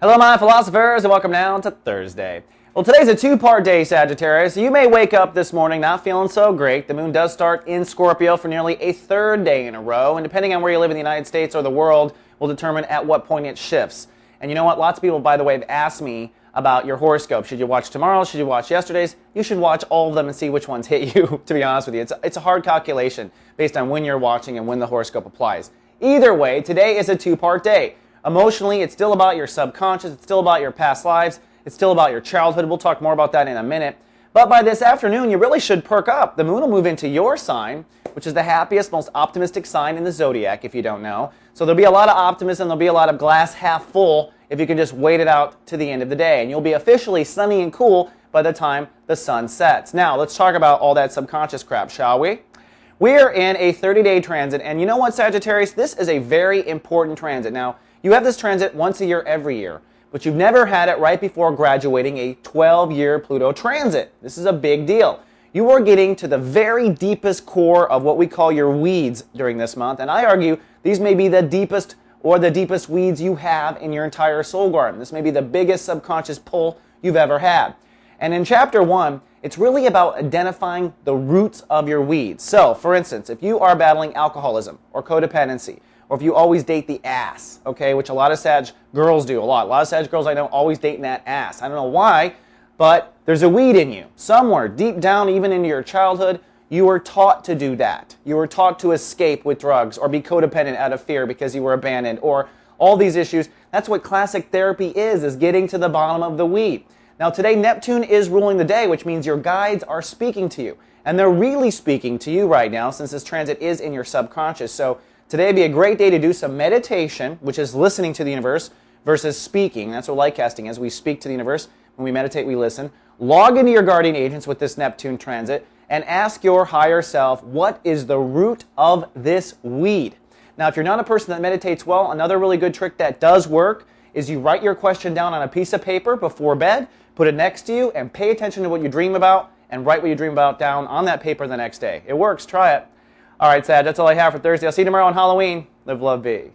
Hello, my philosophers, and welcome now to Thursday. Well, today's a two-part day, Sagittarius. You may wake up this morning not feeling so great. The moon does start in Scorpio for nearly a third day in a row, and depending on where you live in the United States or the world will determine at what point it shifts. And you know what? Lots of people, by the way, have asked me about your horoscope. Should you watch tomorrow's? Should you watch yesterday's? You should watch all of them and see which ones hit you, to be honest with you. It's a hard calculation based on when you're watching and when the horoscope applies. Either way, today is a two-part day. Emotionally, it's still about your subconscious, it's still about your past lives, it's still about your childhood. We'll talk more about that in a minute. But by this afternoon, you really should perk up. The moon will move into your sign, which is the happiest, most optimistic sign in the zodiac, if you don't know. So there'll be a lot of optimism, there'll be a lot of glass half full if you can just wait it out to the end of the day. And you'll be officially sunny and cool by the time the sun sets. Now, let's talk about all that subconscious crap, shall we? We're in a 30-day transit, and you know what, Sagittarius? This is a very important transit. Now, you have this transit once a year every year, but you've never had it right before graduating a 12-year Pluto transit. This is a big deal. You are getting to the very deepest core of what we call your weeds during this month, and I argue these may be the deepest weeds you have in your entire soul garden. This may be the biggest subconscious pull you've ever had. And in Chapter 1, it's really about identifying the roots of your weeds. So, for instance, if you are battling alcoholism or codependency, or if you always date the ass, okay, which a lot of Sag girls do, a lot of Sag girls I know always dating that ass. I don't know why, but there's a weed in you. Somewhere deep down, even into your childhood, you were taught to do that. You were taught to escape with drugs or be codependent out of fear because you were abandoned or all these issues. That's what classic therapy is getting to the bottom of the weed. Now today, Neptune is ruling the day, which means your guides are speaking to you. And they're really speaking to you right now since this transit is in your subconscious. So today would be a great day to do some meditation, which is listening to the universe, versus speaking. That's what light casting is. We speak to the universe. When we meditate, we listen. Log into your guardian agents with this Neptune transit and ask your higher self, what is the root of this weed? Now, if you're not a person that meditates well, another really good trick that does work is you write your question down on a piece of paper before bed, put it next to you, and pay attention to what you dream about, and write what you dream about down on that paper the next day. It works. Try it. All right, Sag, that's all I have for Thursday. I'll see you tomorrow on Halloween. Live, love, be.